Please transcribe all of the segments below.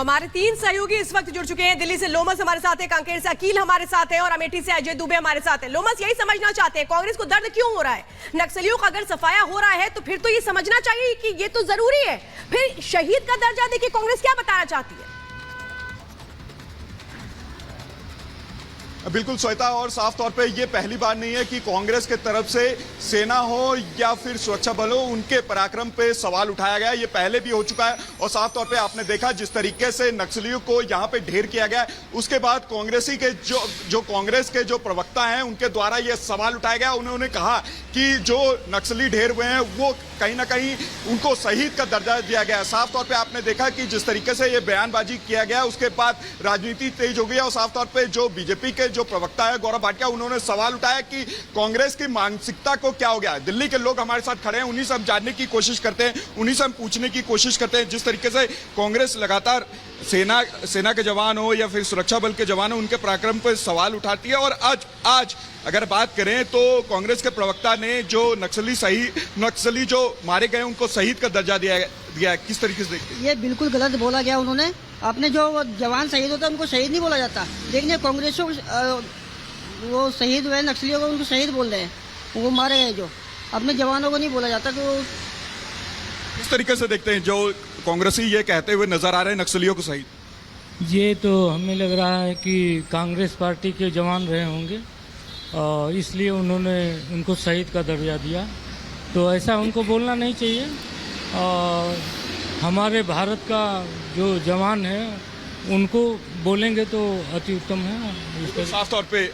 हमारे 3 सहयोगी इस वक्त जुड़ चुके हैं। दिल्ली से लोमस हमारे साथ है, कांकेर से अकील हमारे साथ है और अमेठी से अजय दुबे हमारे साथ है। लोमस, यही समझना चाहते हैं कांग्रेस को दर्द क्यों हो रहा है? नक्सलियों का अगर सफाया हो रहा है तो फिर तो ये समझना चाहिए कि ये तो जरूरी है। फिर शहीद का दर्जा देखिए कांग्रेस क्या बताना चाहती है। बिल्कुल श्वेता, और साफ तौर पे ये पहली बार नहीं है कि कांग्रेस के तरफ से सेना हो या फिर सुरक्षा बल हो, उनके पराक्रम पे सवाल उठाया गया। ये पहले भी हो चुका है और साफ तौर पे आपने देखा जिस तरीके से नक्सलियों को यहाँ पे ढेर किया गया। उसके बाद कांग्रेसी के जो कांग्रेस के जो प्रवक्ता हैं उनके द्वारा ये सवाल उठाया गया। उन्होंने कहा कि जो नक्सली ढेर हुए हैं वो कहीं ना कहीं उनको शहीद का दर्जा दिया गया। साफ तौर पर आपने देखा कि जिस तरीके से ये बयानबाजी किया गया उसके बाद राजनीति तेज हो गई और साफ तौर पर जो बीजेपी के जो प्रवक्ता है गौरव भाटिया, उन्होंने सवाल उठाया कि कांग्रेस की मानसिकता को क्या हो गया। दिल्ली के लोग हमारे साथ खड़े हैं, उन्हीं से हम जानने की कोशिश करते हैं, उन्हीं से हम पूछने की कोशिश करते हैं। जिस तरीके से कांग्रेस लगातार सेना के जवान हो या फिर सुरक्षा बल के जवान हो, उनके पराक्रम पर सवाल उठाती है। और आज अगर बात करें तो कांग्रेस के प्रवक्ता ने जो नक्सली जो मारे गए उनको शहीद का दर्जा दिया। किस तरीके से देखते हैं? ये बिल्कुल गलत बोला गया उन्होंने। आपने जो जवान शहीद होता है उनको शहीद नहीं बोला जाता। देखने कांग्रेस वो शहीद हुए नक्सलियों को उनको शहीद बोल रहे हैं, वो मारे गए जो अपने जवानों को नहीं बोला जाता। तो किस तरीके से देखते हैं जो कांग्रेसी ये कहते हुए नजर आ रहे हैं नक्सलियों को शहीद? ये तो हमें लग रहा है कि कांग्रेस पार्टी के जवान रहे होंगे और इसलिए उन्होंने उनको शहीद का दर्जा दिया। तो ऐसा उनको बोलना नहीं चाहिए। और हमारे भारत का जो जवान है उनको बोलेंगे तो अति उत्तम है। तो साफ तौर पे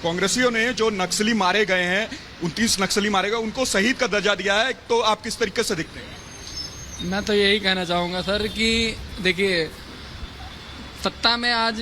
कांग्रेसियों ने जो नक्सली मारे गए हैं, 29 नक्सली मारे गए, उनको शहीद का दर्जा दिया है। तो आप किस तरीके से देखते हैं? मैं तो यही कहना चाहूँगा सर कि देखिए, सत्ता में आज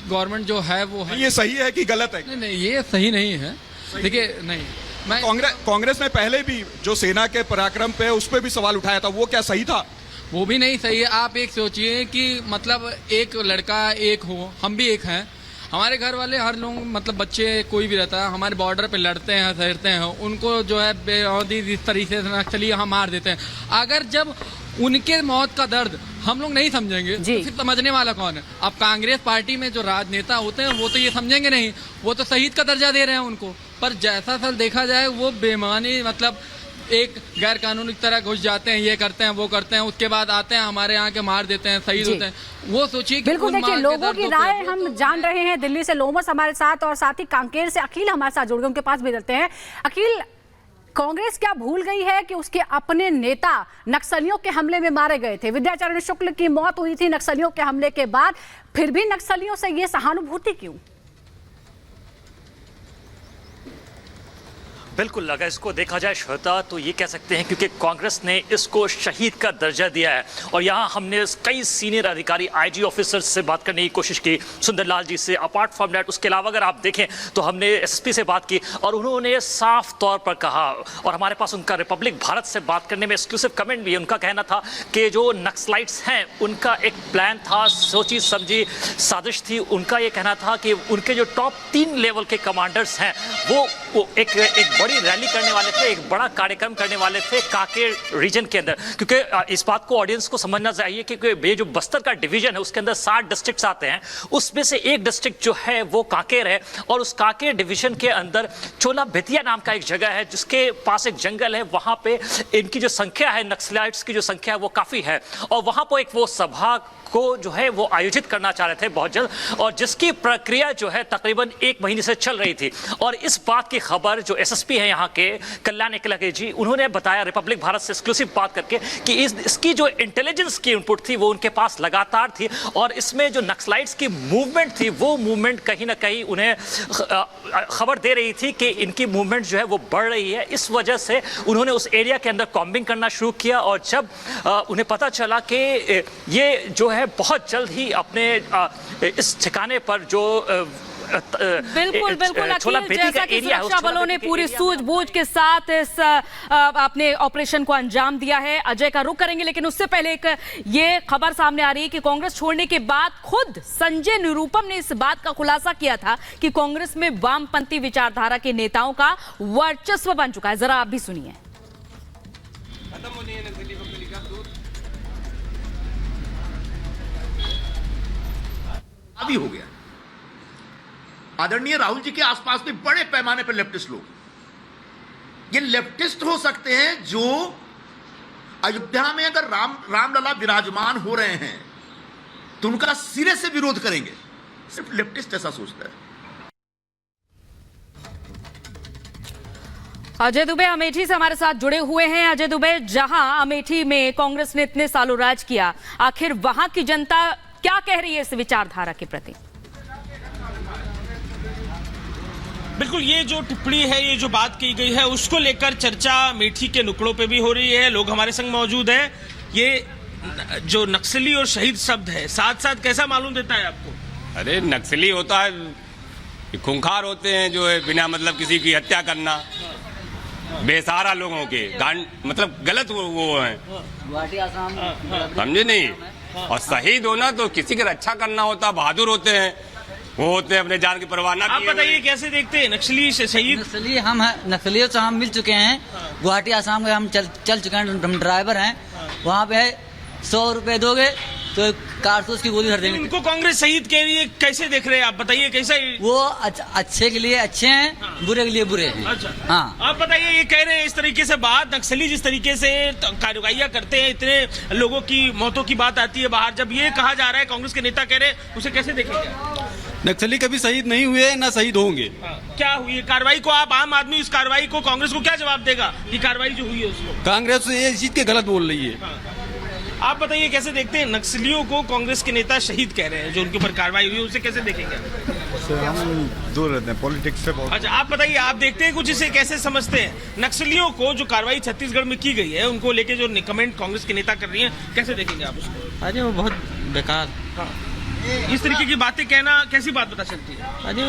गवर्नमेंट जो है वो है। ये सही है कि गलत है? नहीं, ये सही नहीं है। देखिए, नहीं, मैं कांग्रेस ने पहले भी जो सेना के पराक्रम पे उस पर भी सवाल उठाया था, वो क्या सही था? वो भी नहीं सही है। आप एक सोचिए कि मतलब एक लड़का एक हो, हम भी एक हैं, हमारे घर वाले हर लोग मतलब बच्चे कोई भी रहता है, हमारे बॉर्डर पे लड़ते हैं सहते हैं, उनको जो है बेहौदी इस तरीके से नक्सली हम मार देते हैं। अगर जब उनके मौत का दर्द हम लोग नहीं समझेंगे तो फिर समझने वाला कौन है? अब कांग्रेस पार्टी में जो राजनेता होते हैं वो तो ये समझेंगे नहीं, वो तो शहीद का दर्जा दे रहे हैं उनको। पर जैसा सर देखा जाए वो बेमानी मतलब एक गैर कानूनी तरह घुस जाते हैं, ये करते हैं वो करते हैं, उसके बाद आते हैं हमारे यहाँ के मार देते हैं, शहीद होते हैं। वो सोचिए कि बिल्कुल। देखिए, लोगों की राय हम जान रहे हैं। दिल्ली से लोमस हमारे साथ और साथ ही कांकेर से अकील हमारे साथ जुड़ गए, उनके पास भी चलते हैं। अकील, कांग्रेस क्या भूल गई है कि उसके अपने नेता नक्सलियों के हमले में मारे गए थे? विद्याचरण शुक्ल की मौत हुई थी नक्सलियों के हमले के बाद, फिर भी नक्सलियों से ये सहानुभूति क्यों? बिल्कुल, अगर इसको देखा जाए श्वेता तो ये कह सकते हैं क्योंकि कांग्रेस ने इसको शहीद का दर्जा दिया है। और यहाँ हमने कई सीनियर अधिकारी आईजी ऑफिसर्स से बात करने की कोशिश की, सुंदरलाल जी से। अपार्ट फ्रॉम दैट उसके अलावा अगर आप देखें तो हमने एसएसपी से बात की और उन्होंने साफ तौर पर कहा, और हमारे पास उनका रिपब्लिक भारत से बात करने में एक्सक्लूसिव कमेंट भी है। उनका कहना था कि जो नक्सलाइट्स हैं उनका एक प्लान था, सोची समझी साजिश थी। उनका ये कहना था कि उनके जो टॉप 3 लेवल के कमांडर्स हैं वो एक बड़ी रैली करने वाले थे, एक बड़ा कार्यक्रम करने वाले थे कांकेर रीजन के अंदर। क्योंकि इस बात को ऑडियंस को समझना चाहिए कि ये जो बस्तर का डिवीजन है उसके अंदर 60 डिस्ट्रिक्ट्स आते हैं, उसमें से एक डिस्ट्रिक्ट जो है वो कांकेर है। और उस कांकेर डिवीजन के अंदर चोला बेतिया नाम का एक जगह है जिसके पास एक जंगल है। वहां पे इनकी जो संख्या है, नक्सलाइट्स की जो संख्या है वो काफी है। और वहां पर एक वो सभा को जो है वो आयोजित करना चाह रहे थे बहुत जल्द, और जिसकी प्रक्रिया जो है तकरीबन 1 महीने से चल रही थी। और इस बात की खबर जो एसएसपी है यहाँ के कल्याण एकलगे जी, उन्होंने बताया रिपब्लिक भारत से एक्सक्लूसिव बात करके कि इसकी जो इंटेलिजेंस की इनपुट थी वो उनके पास लगातार थी। और इसमें जो नक्सलाइट्स की मूवमेंट थी वो मूवमेंट कहीं ना कहीं उन्हें खबर दे रही थी कि इनकी मूवमेंट जो है वो बढ़ रही है। इस वजह से उन्होंने उस एरिया के अंदर कॉम्बिंग करना शुरू किया। और जब उन्हें पता चला कि ये जो है बहुत जल्द ही अपने इस ठिकाने पर जो बिल्कुल अकील, जैसा कि सुरक्षा बलों ने पूरी सूझबूझ के साथ इस अपने ऑपरेशन को अंजाम दिया है। अजय का रुख करेंगे, लेकिन उससे पहले एक ये खबर सामने आ रही है कि कांग्रेस छोड़ने के बाद खुद संजय निरुपम ने इस बात का खुलासा किया था कि कांग्रेस में वामपंथी विचारधारा के नेताओं का वर्चस्व बन चुका है। जरा आप भी सुनिए। हावी हो गया। आदरणीय राहुल जी के आसपास भी बड़े पैमाने पर लेफ्टिस्ट लोग, ये लेफ्टिस्ट हो सकते हैं जो अयोध्या में अगर रामलला विराजमान हो रहे हैं तो उनका सिरे से विरोध करेंगे। सिर्फ लेफ्टिस्ट ऐसा सोचता है। अजय दुबे अमेठी से हमारे साथ जुड़े हुए हैं। अजय दुबे, जहां अमेठी में कांग्रेस ने इतने सालों राज किया, आखिर वहां की जनता क्या कह रही है इस विचारधारा के प्रति? बिल्कुल, ये जो टिप्पणी है, ये जो बात की गई है, उसको लेकर चर्चा अमेठी के नुकड़ों पे भी हो रही है। लोग हमारे संग मौजूद हैं। ये जो नक्सली और शहीद शब्द है, साथ साथ कैसा मालूम देता है आपको? अरे नक्सली होता है, खूंखार होते हैं, जो है बिना मतलब किसी की हत्या करना, बेसहारा लोगों के मतलब गलत वो है, समझे नहीं। और शहीद होना तो किसी की रक्षा करना होता, बहादुर होते हैं, वो होते हैं अपने जान की परवाह ना किए। आप बताइए कैसे देखते हैं नक्सली से शहीद? नक्सलियों से हम मिल चुके हैं, गुवाहाटी आसाम में हम चल चुके हैं, हम ड्राइवर हैं। वहाँ पे 100 रुपए दोगे तो कारतूस की गोली भर देंगे। उनको कांग्रेस शहीद के लिए कैसे देख रहे हैं आप? बताइए कैसे? वो अच्छे के लिए अच्छे हैं, बुरे के लिए बुरे हैं। अच्छा, हाँ। आप बताइए, ये कह रहे हैं इस तरीके से बात, नक्सली जिस तरीके से कार्रवाइयां करते हैं, इतने लोगों की मौतों की बात आती है बाहर, जब ये कहा जा रहा है, कांग्रेस के नेता कह रहे हैं, उसे कैसे देखेंगे? नक्सली कभी शहीद नहीं हुए, ना शहीद होंगे। क्या हुई कार्रवाई को? आप आम आदमी इस कार्रवाई को, कांग्रेस को क्या जवाब देगा कि कार्रवाई जो हुई है उसको? कांग्रेस ये इस चीज के गलत बोल रही है। आप बताइए कैसे देखते हैं नक्सलियों को? कांग्रेस के नेता शहीद कह रहे हैं, जो उनके ऊपर कार्रवाई हुई है, उसे कैसे देखेंगे? हम दूर रहते हैं पॉलिटिक्स से बहुत। अच्छा, आप बताइए, आप देखते हैं कुछ, इसे कैसे समझते हैं? नक्सलियों को जो कार्रवाई छत्तीसगढ़ में की गई है, उनको लेके जो कमेंट कांग्रेस के नेता कर रही हैं, कैसे देखेंगे आप उसको? अरे वो बहुत बेकार, इस तरीके की बातें कहना कैसी बात पता चलती है? अरे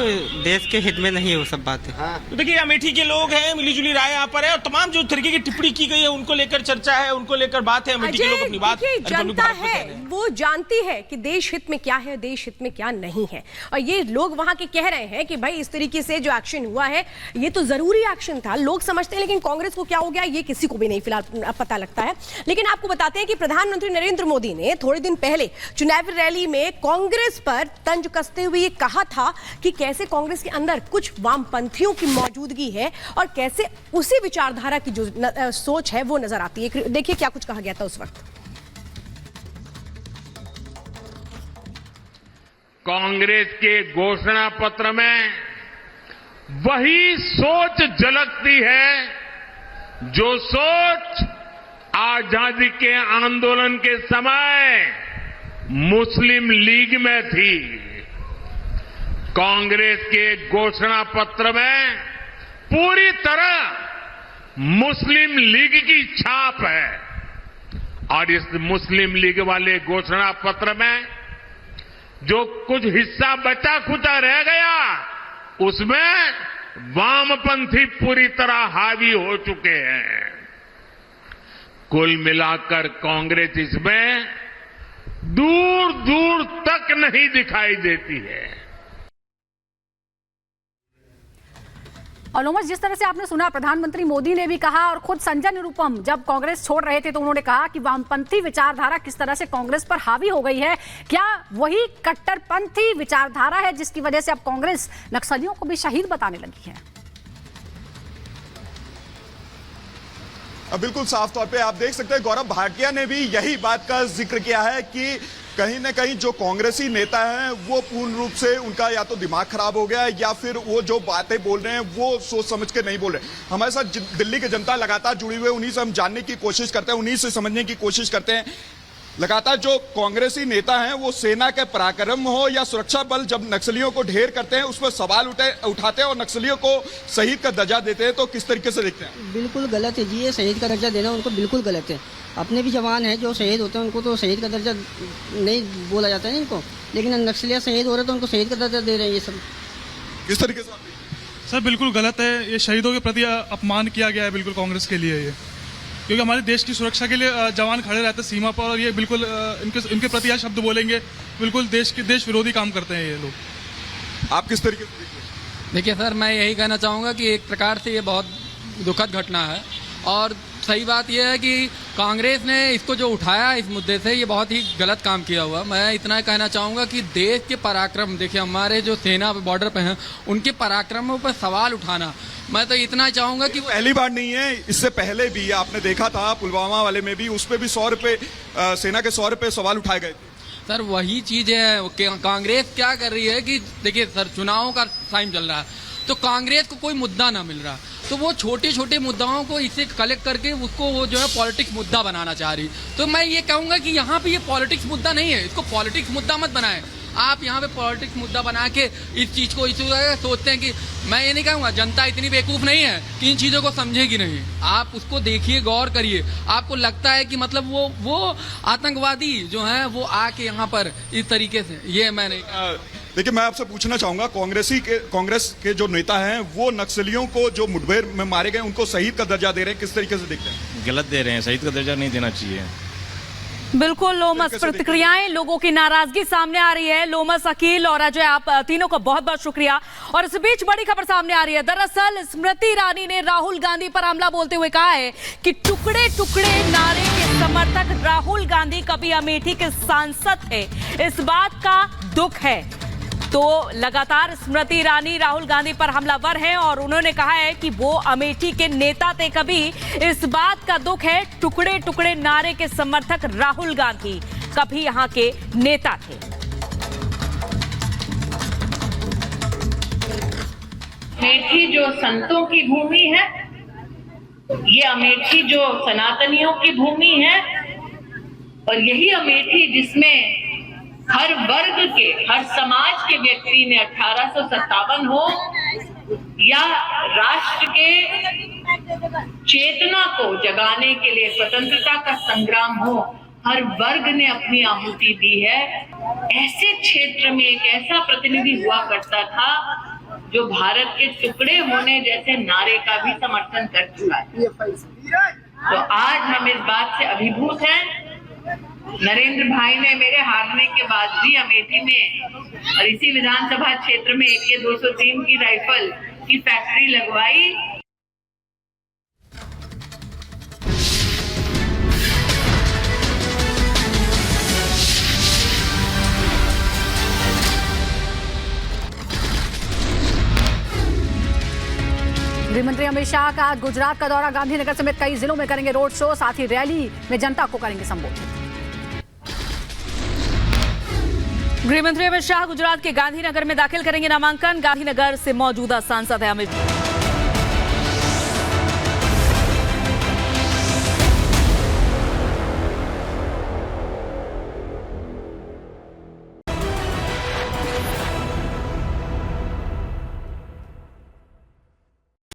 देश के हित में नहीं है वो सब बातें। तो देखिए, अमेठी के लोग हैं, मिलीजुली राय यहाँ पर है, और तमाम जो तरीके की टिप्पणी की गई है उनको लेकर चर्चा है, उनको लेकर बात है। अमेठी के लोग अपनी बात जनता है, वो जानती है कि देश हित में क्या है, देश हित में क्या नहीं है। और ये लोग वहां के कह रहे हैं कि भाई इस तरीके से जो एक्शन हुआ है, ये तो जरूरी एक्शन था, लोग समझते हैं। लेकिन कांग्रेस को क्या हो गया, ये किसी को भी नहीं फिलहाल पता लगता है। लेकिन आपको बताते हैं कि प्रधानमंत्री नरेंद्र मोदी ने थोड़े दिन पहले चुनावी रैली में कांग्रेस पर तंज कसते हुए ये कहा था कि कैसे कांग्रेस के अंदर कुछ वामपंथियों की मौजूदगी है और कैसे उसी विचारधारा की जो सोच है वो नजर आती है। देखिए क्या कुछ कहा गया था उस वक्त। कांग्रेस के घोषणा पत्र में वही सोच झलकती है जो सोच आजादी के आंदोलन के समय मुस्लिम लीग में थी। कांग्रेस के घोषणा पत्र में पूरी तरह मुस्लिम लीग की छाप है। और इस मुस्लिम लीग वाले घोषणा पत्र में जो कुछ हिस्सा बचा खुचा रह गया, उसमें वामपंथी पूरी तरह हावी हो चुके हैं। कुल मिलाकर कांग्रेस इसमें दूर दूर तक नहीं दिखाई देती है। और जिस तरह से आपने सुना, प्रधानमंत्री मोदी ने भी कहा, और खुद संजय निरुपम जब कांग्रेस छोड़ रहे थे तो उन्होंने कहा कि वामपंथी विचारधारा किस तरह से कांग्रेस पर हावी हो गई है। क्या वही कट्टरपंथी विचारधारा है जिसकी वजह से अब कांग्रेस नक्सलियों को भी शहीद बताने लगी है? बिल्कुल साफ तौर पे आप देख सकते हैं, गौरव भाटिया ने भी यही बात का जिक्र किया है कि कहीं ना कहीं जो कांग्रेसी नेता हैं वो पूर्ण रूप से उनका या तो दिमाग खराब हो गया है या फिर वो जो बातें बोल रहे हैं वो सोच समझ के नहीं बोल रहे। हमारे साथ दिल्ली की जनता लगातार जुड़ी हुई है, उन्हीं से हम जानने की कोशिश करते हैं, उन्हीं से समझने की कोशिश करते हैं। लगातार जो कांग्रेसी नेता हैं वो सेना के पराक्रम हो या सुरक्षा बल जब नक्सलियों को ढेर करते हैं उस पर सवाल उठाते हैं और नक्सलियों को शहीद का दर्जा देते हैं, तो किस तरीके से देखते हैं? बिल्कुल गलत है जी, ये शहीद का दर्जा देना उनको बिल्कुल गलत है। अपने भी जवान हैं जो शहीद होते हैं, उनको तो शहीद का दर्जा नहीं बोला जाता है इनको, लेकिन नक्सलिया शहीद हो रहे तो उनको शहीद का दर्जा दे रहे हैं। ये सब किस तरीके से? सर बिल्कुल गलत है, ये शहीदों के प्रति अपमान किया गया है बिल्कुल कांग्रेस के लिए ये, क्योंकि हमारे देश की सुरक्षा के लिए जवान खड़े रहते हैं सीमा पर, और ये बिल्कुल इनके प्रति यह शब्द बोलेंगे, बिल्कुल देश विरोधी काम करते हैं ये लोग। आप किस तरीके से? देखिए सर, मैं यही कहना चाहूँगा कि एक प्रकार से ये बहुत दुखद घटना है, और सही बात यह है कि कांग्रेस ने इसको जो उठाया इस मुद्दे से, ये बहुत ही गलत काम किया हुआ। मैं इतना कहना चाहूँगा कि देश के पराक्रम, देखिए हमारे जो सेना बॉर्डर पे हैं उनके पराक्रमों पर सवाल उठाना, मैं तो इतना चाहूँगा कि पहली बार नहीं है, इससे पहले भी आपने देखा था पुलवामा वाले में भी, उस पर भी 100 रुपये सेना के 100 रुपये सवाल उठाए गए थे। सर वही चीज़ है कि कांग्रेस क्या कर रही है कि देखिए सर, चुनावों का टाइम चल रहा है तो कांग्रेस को कोई मुद्दा ना मिल रहा, तो वो छोटे छोटे मुद्दाओं को इसे कलेक्ट करके उसको वो जो है पॉलिटिक्स मुद्दा बनाना चाह रही। तो मैं ये कहूँगा कि यहाँ पे ये पॉलिटिक्स मुद्दा नहीं है, इसको पॉलिटिक्स मुद्दा मत बनाएं। आप यहाँ पे पॉलिटिक्स मुद्दा बना के इस चीज़ को इशू सोचते हैं कि, मैं ये नहीं कहूँगा जनता इतनी बेवकूफ़ नहीं है कि इन चीज़ों को समझेगी नहीं। आप उसको देखिए, गौर करिए, आपको लगता है कि मतलब वो आतंकवादी जो हैं वो आके यहाँ पर इस तरीके से, ये मैं नहीं। देखिए मैं आपसे पूछना चाहूंगा, कांग्रेस के जो नेता हैं वो नक्सलियों को जो मुठभेड़ में मारे गए उनको शहीद का दर्जा दे रहे हैं, किस तरीके से देखते हैं? गलत दे रहे हैं, शहीद का दर्जा नहीं देना चाहिए। बिल्कुल लोमस प्रतिक्रियाएं, लोगों की नाराजगी सामने आ रही है। लोमस, अकील और अजय, आप तीनों को बहुत बहुत शुक्रिया। और इस बीच बड़ी खबर सामने आ रही है। दरअसल स्मृति ईरानी ने राहुल गांधी पर हमला बोलते हुए कहा है कि टुकड़े टुकड़े नारे के समर्थक राहुल गांधी कभी अमेठी के सांसद थे, इस बात का दुख है। तो लगातार स्मृति ईरानी राहुल गांधी पर हमलावर हैं और उन्होंने कहा है कि वो अमेठी के नेता थे, कभी इस बात का दुख है। टुकड़े टुकड़े नारे के समर्थक राहुल गांधी कभी यहाँ के नेता थे। अमेठी जो संतों की भूमि है, ये अमेठी जो सनातनियों की भूमि है, और यही अमेठी जिसमें हर वर्ग के, हर समाज के व्यक्ति ने 1857 हो या राष्ट्र के चेतना को जगाने के लिए स्वतंत्रता का संग्राम हो, हर वर्ग ने अपनी आहुति दी है। ऐसे क्षेत्र में एक ऐसा प्रतिनिधि हुआ करता था जो भारत के टुकड़े होने जैसे नारे का भी समर्थन कर चुका है। तो आज हम इस बात से अभिभूत हैं। नरेंद्र भाई ने मेरे हारने के बाद भी अमेठी में और इसी विधानसभा क्षेत्र में AK 203 की राइफल की फैक्ट्री लगवाई। गृहमंत्री अमित शाह का आज गुजरात का दौरा, गांधीनगर समेत कई जिलों में करेंगे रोड शो, साथ ही रैली में जनता को करेंगे संबोधित। गृहमंत्री अमित शाह गुजरात के गांधीनगर में दाखिल करेंगे नामांकन। गांधीनगर से मौजूदा सांसद है अमित